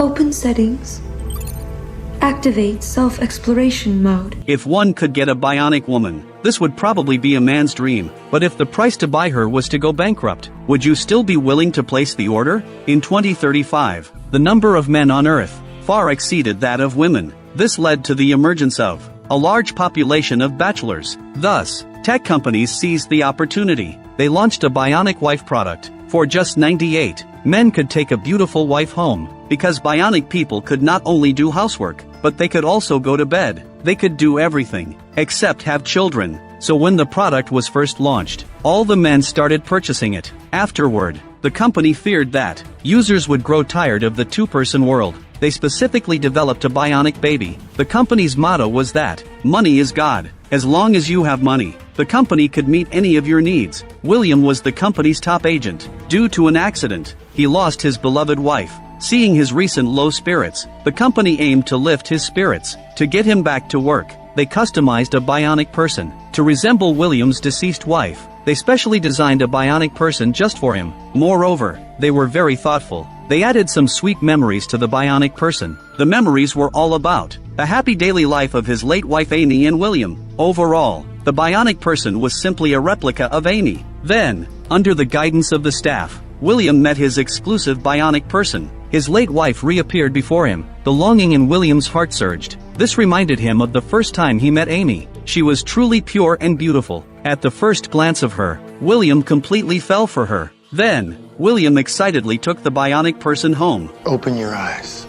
Open settings. Activate self-exploration mode. If one could get a bionic woman, this would probably be a man's dream, but if the price to buy her was to go bankrupt, would you still be willing to place the order? In 2035, the number of men on Earth far exceeded that of women. This led to the emergence of a large population of bachelors. Thus, tech companies seized the opportunity. They launched a bionic wife product. For just 98, men could take a beautiful wife home, because bionic people could not only do housework, but they could also go to bed. They could do everything, except have children. So when the product was first launched, all the men started purchasing it. Afterward, the company feared that users would grow tired of the two-person world. They specifically developed a bionic baby. The company's motto was that money is God. As long as you have money, the company could meet any of your needs. William was the company's top agent. Due to an accident, he lost his beloved wife. Seeing his recent low spirits, the company aimed to lift his spirits. To get him back to work, they customized a bionic person to resemble William's deceased wife. They specially designed a bionic person just for him. Moreover, they were very thoughtful. They added some sweet memories to the bionic person. The memories were all about the happy daily life of his late wife Amy and William. Overall, the bionic person was simply a replica of Amy. Then, under the guidance of the staff, William met his exclusive bionic person. His late wife reappeared before him. The longing in William's heart surged. This reminded him of the first time he met Amy. She was truly pure and beautiful. At the first glance of her, William completely fell for her. Then, William excitedly took the bionic person home. Open your eyes.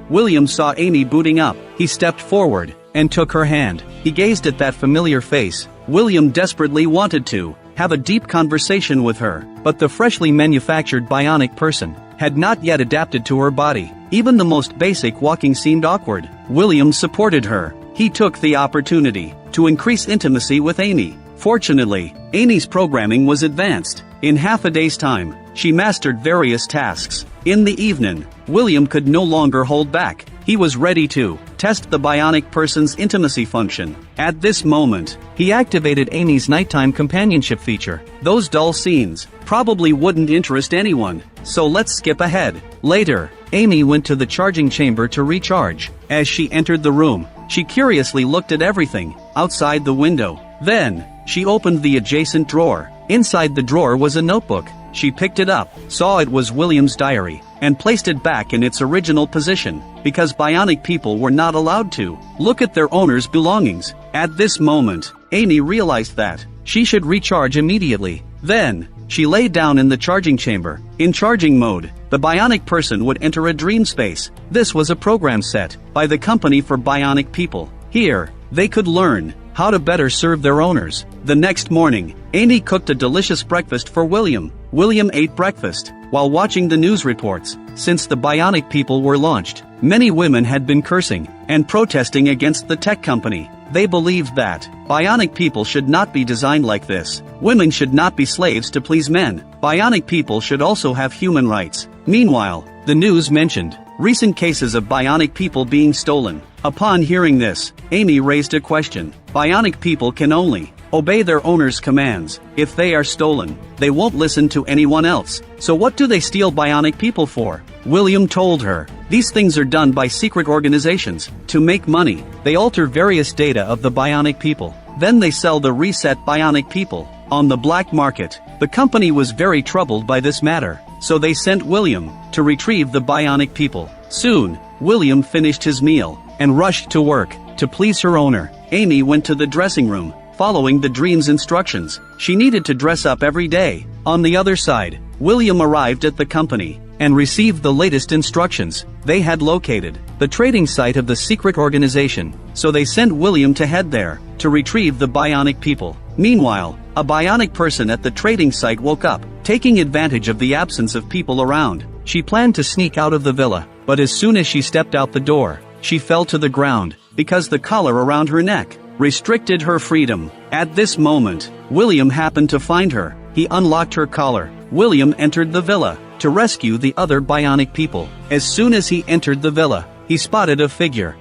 William saw Amy booting up. He stepped forward and took her hand. He gazed at that familiar face. William desperately wanted to have a deep conversation with her, but the freshly manufactured bionic person had not yet adapted to her body. Even the most basic walking seemed awkward. William supported her. He took the opportunity to increase intimacy with Amy. Fortunately, Amy's programming was advanced. In half a day's time, she mastered various tasks. In the evening, William could no longer hold back. He was ready to test the bionic person's intimacy function. At this moment, he activated Amy's nighttime companionship feature. Those dull scenes probably wouldn't interest anyone, so let's skip ahead. Later, Amy went to the charging chamber to recharge. As she entered the room, she curiously looked at everything outside the window. Then, she opened the adjacent drawer. Inside the drawer was a notebook. She picked it up, saw it was William's diary, and placed it back in its original position, because bionic people were not allowed to look at their owner's belongings. At this moment, Amy realized that she should recharge immediately. Then, she lay down in the charging chamber. In charging mode, the bionic person would enter a dream space. This was a program set by the company for bionic people. Here, they could learn how to better serve their owners. The next morning, Amy cooked a delicious breakfast for William. William ate breakfast while watching the news reports. Since the bionic people were launched, many women had been cursing and protesting against the tech company. They believed that bionic people should not be designed like this. Women should not be slaves to please men. Bionic people should also have human rights. Meanwhile, the news mentioned recent cases of bionic people being stolen. Upon hearing this, Amy raised a question. Bionic people can only obey their owner's commands. If they are stolen, they won't listen to anyone else. So what do they steal bionic people for? William told her, these things are done by secret organizations to make money. They alter various data of the bionic people. Then they sell the reset bionic people on the black market. The company was very troubled by this matter, so they sent William to retrieve the bionic people. Soon, William finished his meal and rushed to work. To please her owner, Amy went to the dressing room, following the dream's instructions. She needed to dress up every day. On the other side, William arrived at the company and received the latest instructions. They had located the trading site of the secret organization, so they sent William to head there to retrieve the bionic people. Meanwhile, a bionic person at the trading site woke up, taking advantage of the absence of people around. She planned to sneak out of the villa, but as soon as she stepped out the door, she fell to the ground because the collar around her neck restricted her freedom. At this moment, William happened to find her. He unlocked her collar. William entered the villa to rescue the other bionic people. As soon as he entered the villa, he spotted a figure.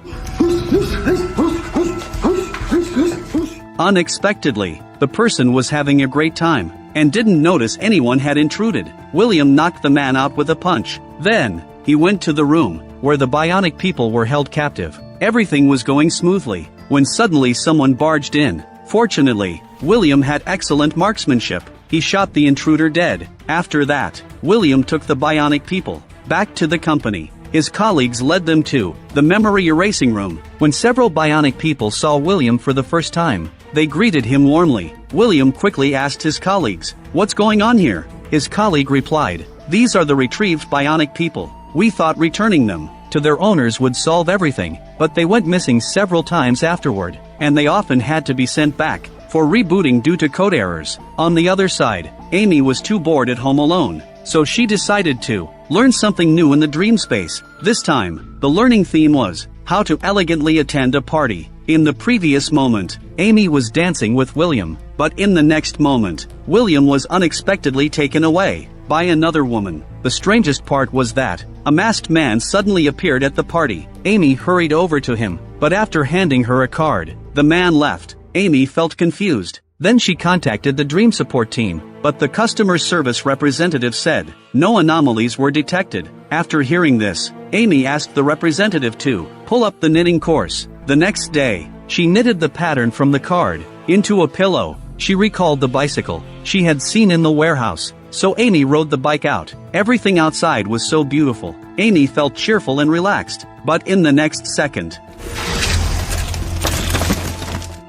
Unexpectedly, the person was having a great time and didn't notice anyone had intruded. William knocked the man out with a punch. Then, he went to the room where the bionic people were held captive. Everything was going smoothly when suddenly someone barged in. Fortunately, William had excellent marksmanship. He shot the intruder dead. After that, William took the bionic people back to the company. His colleagues led them to the memory erasing room. When several bionic people saw William for the first time, they greeted him warmly. William quickly asked his colleagues, "What's going on here?" His colleague replied, "These are the retrieved bionic people. We thought returning them to their owners would solve everything, but they went missing several times afterward, and they often had to be sent back for rebooting due to code errors." On the other side, Amy was too bored at home alone, so she decided to learn something new in the dream space. This time, the learning theme was how to elegantly attend a party. In the previous moment, Amy was dancing with William, but in the next moment, William was unexpectedly taken away by another woman. The strangest part was that a masked man suddenly appeared at the party. Amy hurried over to him, but after handing her a card, the man left. Amy felt confused. Then she contacted the dream support team, but the customer service representative said no anomalies were detected. After hearing this, Amy asked the representative to pull up the knitting course. The next day, she knitted the pattern from the card into a pillow. She recalled the bicycle she had seen in the warehouse, so Amy rode the bike out. Everything outside was so beautiful. Amy felt cheerful and relaxed, but in the next second,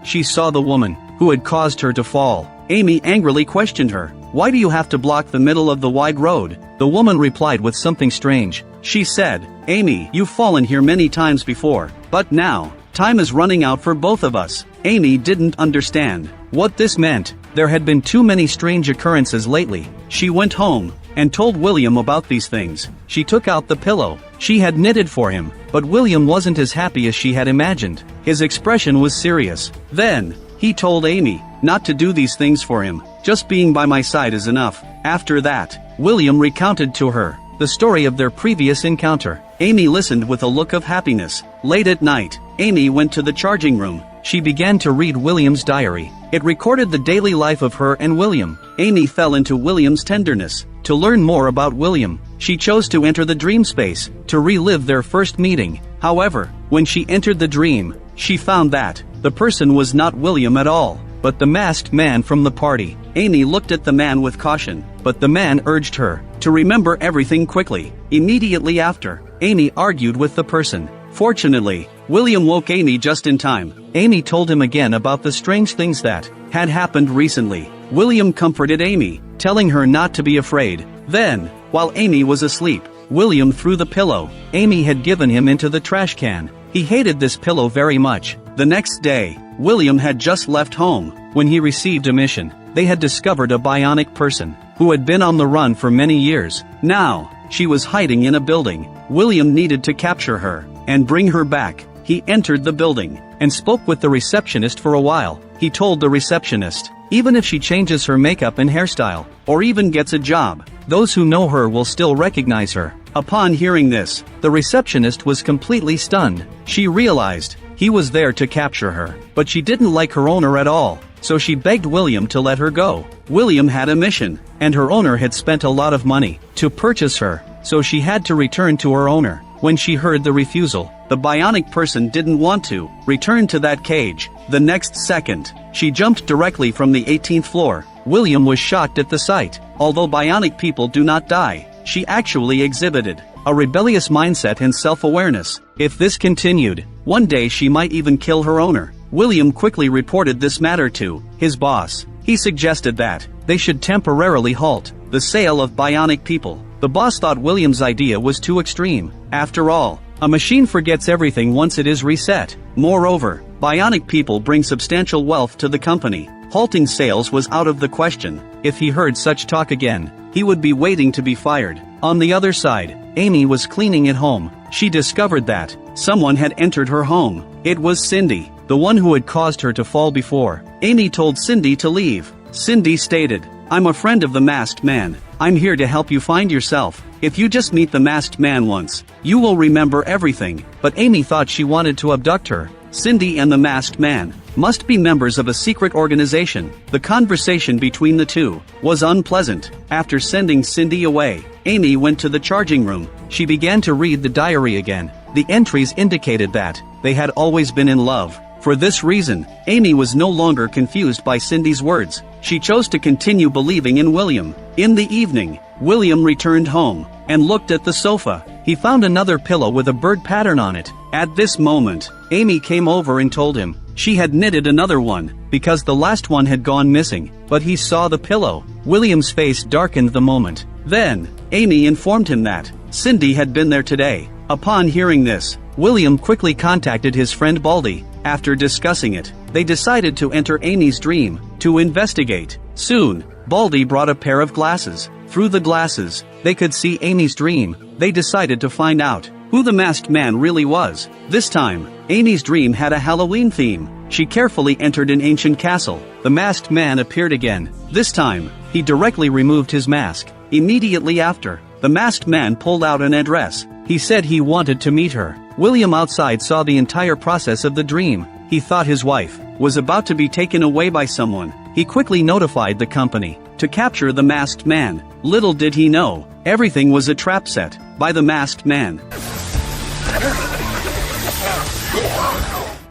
she saw the woman who had caused her to fall. Amy angrily questioned her, "Why do you have to block the middle of the wide road?" The woman replied with something strange. She said, "Amy, you've fallen here many times before, but now, time is running out for both of us." Amy didn't understand what this meant. There had been too many strange occurrences lately. She went home and told William about these things. She took out the pillow she had knitted for him, but William wasn't as happy as she had imagined. His expression was serious. Then, he told Amy not to do these things for him. "Just being by my side is enough." After that, William recounted to her the story of their previous encounter. Amy listened with a look of happiness. Late at night, Amy went to the charging room. She began to read William's diary. It recorded the daily life of her and William. Amy fell into William's tenderness. To learn more about William, she chose to enter the dream space to relive their first meeting. However, when she entered the dream, she found that the person was not William at all, but the masked man from the party. Amy looked at the man with caution, but the man urged her to remember everything quickly. Immediately after, Amy argued with the person. Fortunately, William woke Amy just in time. Amy told him again about the strange things that had happened recently. William comforted Amy, telling her not to be afraid. Then, while Amy was asleep, William threw the pillow Amy had given him into the trash can. He hated this pillow very much. The next day, William had just left home when he received a mission. They had discovered a bionic person who had been on the run for many years. Now, she was hiding in a building. William needed to capture her and bring her back. He entered the building and spoke with the receptionist for a while. He told the receptionist, even if she changes her makeup and hairstyle, or even gets a job, those who know her will still recognize her. Upon hearing this, the receptionist was completely stunned. She realized he was there to capture her, but she didn't like her owner at all, so she begged William to let her go. William had a mission, and her owner had spent a lot of money to purchase her, so she had to return to her owner. When she heard the refusal, the bionic person didn't want to return to that cage. The next second, she jumped directly from the 18th floor. William was shocked at the sight. Although bionic people do not die, she actually exhibited a rebellious mindset and self-awareness. If this continued, one day she might even kill her owner. William quickly reported this matter to his boss. He suggested that they should temporarily halt the sale of bionic people. The boss thought William's idea was too extreme. After all, a machine forgets everything once it is reset. Moreover, bionic people bring substantial wealth to the company. Halting sales was out of the question. If he heard such talk again, he would be waiting to be fired. On the other side, Amy was cleaning at home. She discovered that someone had entered her home. It was Cindy, the one who had caused her to fall before. Amy told Cindy to leave. Cindy stated, "I'm a friend of the masked man. I'm here to help you find yourself. If you just meet the masked man once, you will remember everything." But Amy thought she wanted to abduct her. Cindy and the masked man must be members of a secret organization. The conversation between the two was unpleasant. After sending Cindy away, Amy went to the charging room. She began to read the diary again. The entries indicated that they had always been in love. For this reason, Amy was no longer confused by Cindy's words. She chose to continue believing in William. In the evening, William returned home and looked at the sofa. He found another pillow with a bird pattern on it. At this moment, Amy came over and told him she had knitted another one because the last one had gone missing, but he saw the pillow. William's face darkened the moment. Then, Amy informed him that Cindy had been there today. Upon hearing this, William quickly contacted his friend Baldy. After discussing it, they decided to enter Amy's dream to investigate. Soon, Baldy brought a pair of glasses. Through the glasses, they could see Amy's dream. They decided to find out who the masked man really was. This time, Amy's dream had a Halloween theme. She carefully entered an ancient castle. The masked man appeared again. This time, he directly removed his mask. Immediately after, the masked man pulled out an address. He said he wanted to meet her. William outside saw the entire process of the dream. He thought his wife was about to be taken away by someone. He quickly notified the company to capture the masked man. Little did he know, everything was a trap set by the masked man.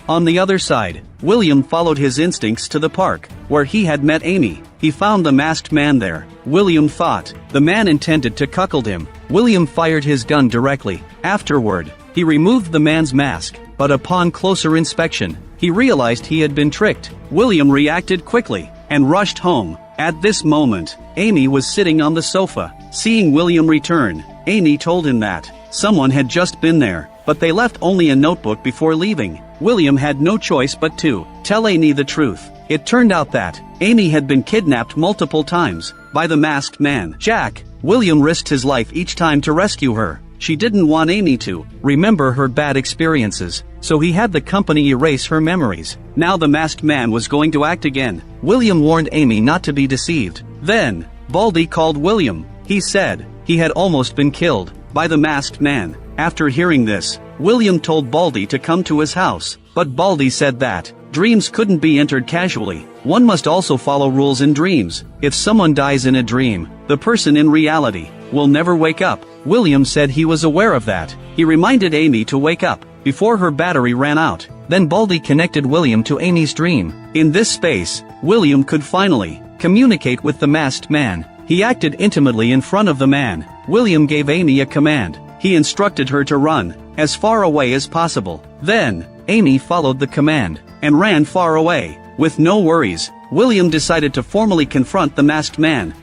On the other side, William followed his instincts to the park, where he had met Amy. He found the masked man there. William thought the man intended to cuckold him. William fired his gun directly. Afterward, he removed the man's mask, but upon closer inspection, he realized he had been tricked. William reacted quickly and rushed home. At this moment, Amy was sitting on the sofa. Seeing William return, Amy told him that someone had just been there, but they left only a notebook before leaving. William had no choice but to tell Amy the truth. It turned out that Amy had been kidnapped multiple times by the masked man. Jack. William risked his life each time to rescue her. She didn't want Amy to remember her bad experiences, so he had the company erase her memories. Now the masked man was going to act again. William warned Amy not to be deceived. Then, Baldy called William. He said he had almost been killed by the masked man. After hearing this, William told Baldy to come to his house, but Baldy said that dreams couldn't be entered casually. One must also follow rules in dreams. If someone dies in a dream, the person in reality will never wake up. William said he was aware of that. He reminded Amy to wake up before her battery ran out. Then Baldy connected William to Amy's dream. In this space, William could finally communicate with the masked man. He acted intimately in front of the man. William gave Amy a command. He instructed her to run as far away as possible. Then, Amy followed the command and ran far away. With no worries, William decided to formally confront the masked man.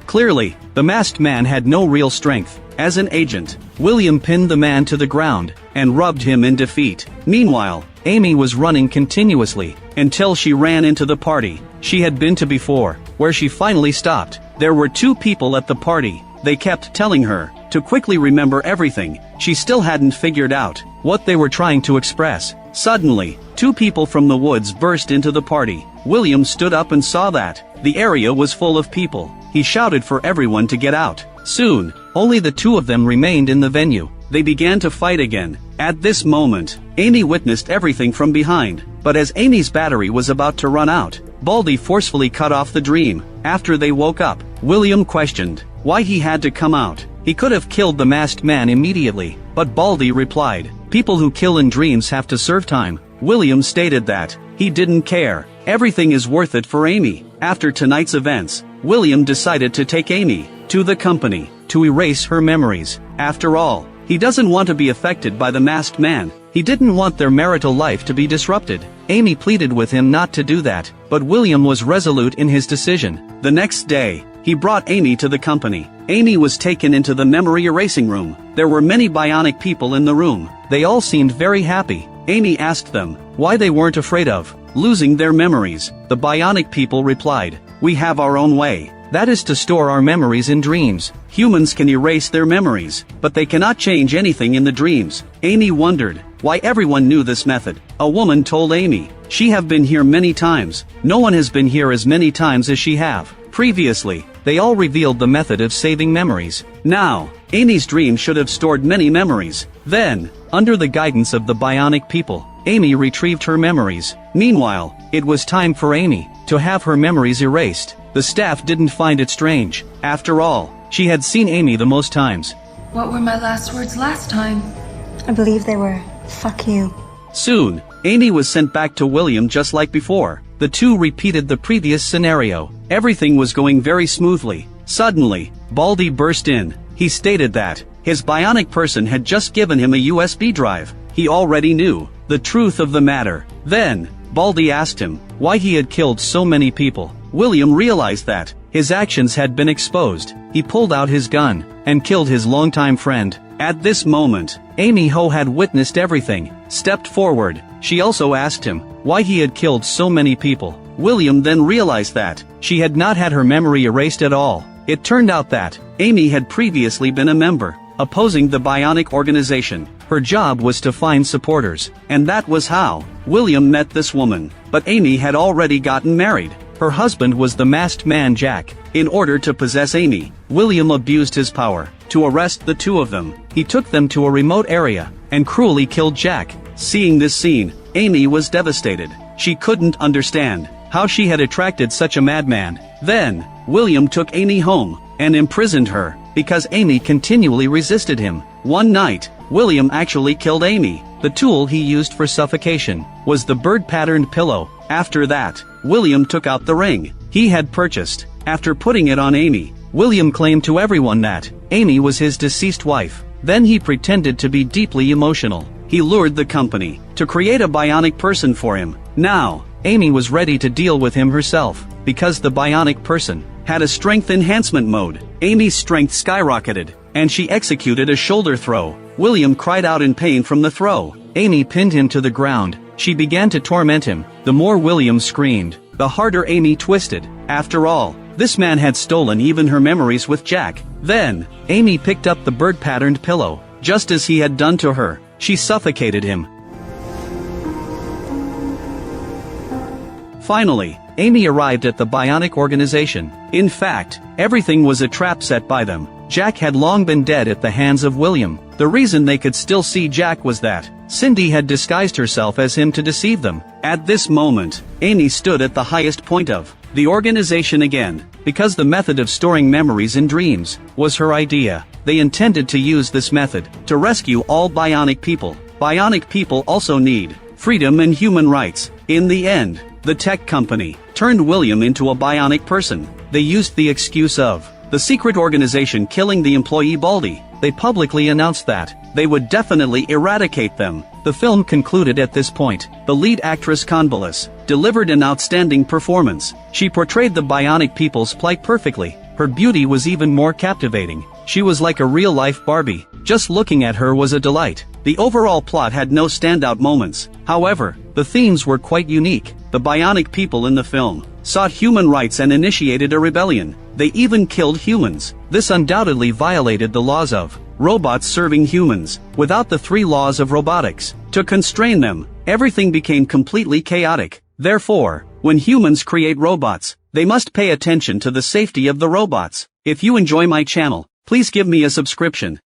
Clearly, the masked man had no real strength. As an agent, William pinned the man to the ground and rubbed him in defeat. Meanwhile, Amy was running continuously until she ran into the party she had been to before, where she finally stopped. There were two people at the party. They kept telling her to quickly remember everything. She still hadn't figured out what they were trying to express. Suddenly, two people from the woods burst into the party. William stood up and saw that the area was full of people. He shouted for everyone to get out. Soon, only the two of them remained in the venue. They began to fight again. At this moment, Amy witnessed everything from behind. But as Amy's battery was about to run out, Baldy forcefully cut off the dream. After they woke up, William questioned why he had to come out. He could have killed the masked man immediately, but Baldy replied, "People who kill in dreams have to serve time." William stated that he didn't care. Everything is worth it for Amy. After tonight's events, William decided to take Amy to the company to erase her memories. After all, he doesn't want to be affected by the masked man. He didn't want their marital life to be disrupted. Amy pleaded with him not to do that, but William was resolute in his decision. The next day, he brought Amy to the company. Amy was taken into the memory erasing room. There were many bionic people in the room. They all seemed very happy. Amy asked them why they weren't afraid of losing their memories. The bionic people replied, "We have our own way. That is to store our memories in dreams. Humans can erase their memories, but they cannot change anything in the dreams." Amy wondered why everyone knew this method. A woman told Amy, "She have been here many times. No one has been here as many times as she have." Previously, they all revealed the method of saving memories. Now, Amy's dream should have stored many memories. Then, under the guidance of the Bionic people, Amy retrieved her memories. Meanwhile, it was time for Amy to have her memories erased. The staff didn't find it strange. After all, she had seen Amy the most times. What were my last words last time? I believe they were, "Fuck you." Soon, Amy was sent back to William just like before. The two repeated the previous scenario. Everything was going very smoothly. Suddenly, Baldy burst in. He stated that his bionic person had just given him a USB drive. He already knew the truth of the matter. Then, Baldy asked him why he had killed so many people. William realized that his actions had been exposed. He pulled out his gun and killed his longtime friend. At this moment, Amy, who had witnessed everything, stepped forward. She also asked him why he had killed so many people. William then realized that she had not had her memory erased at all. It turned out that Amy had previously been a member opposing the Bionic organization. Her job was to find supporters, and that was how William met this woman. But Amy had already gotten married. Her husband was the masked man Jack. In order to possess Amy, William abused his power to arrest the two of them. He took them to a remote area and cruelly killed Jack. Seeing this scene, Amy was devastated. She couldn't understand how she had attracted such a madman. Then, William took Amy home and imprisoned her because Amy continually resisted him. One night, William actually killed Amy. The tool he used for suffocation was the bird-patterned pillow. After that, William took out the ring he had purchased. After putting it on Amy, William claimed to everyone that Amy was his deceased wife. Then he pretended to be deeply emotional. He lured the company to create a bionic person for him. Now, Amy was ready to deal with him herself, because the bionic person had a strength enhancement mode. Amy's strength skyrocketed, and she executed a shoulder throw. William cried out in pain from the throw. Amy pinned him to the ground. She began to torment him. The more William screamed, the harder Amy twisted. After all, this man had stolen even her memories with Jack. Then, Amy picked up the bird-patterned pillow, just as he had done to her. She suffocated him. Finally, Amy arrived at the Bionic organization. In fact, everything was a trap set by them. Jack had long been dead at the hands of William. The reason they could still see Jack was that Cindy had disguised herself as him to deceive them. At this moment, Amy stood at the highest point of the organization again, because the method of storing memories in dreams was her idea. They intended to use this method to rescue all bionic people. Bionic people also need freedom and human rights. In the end, the tech company turned William into a bionic person. They used the excuse of the secret organization killing the employee Baldy. They publicly announced that they would definitely eradicate them. The film concluded at this point. The lead actress Convalis delivered an outstanding performance. She portrayed the bionic people's plight perfectly. Her beauty was even more captivating. She was like a real-life Barbie. Just looking at her was a delight. The overall plot had no standout moments. However, the themes were quite unique. The bionic people in the film sought human rights and initiated a rebellion. They even killed humans. This undoubtedly violated the laws of robots serving humans. Without the 3 laws of robotics to constrain them, everything became completely chaotic. Therefore, when humans create robots, they must pay attention to the safety of the robots. If you enjoy my channel, please give me a subscription.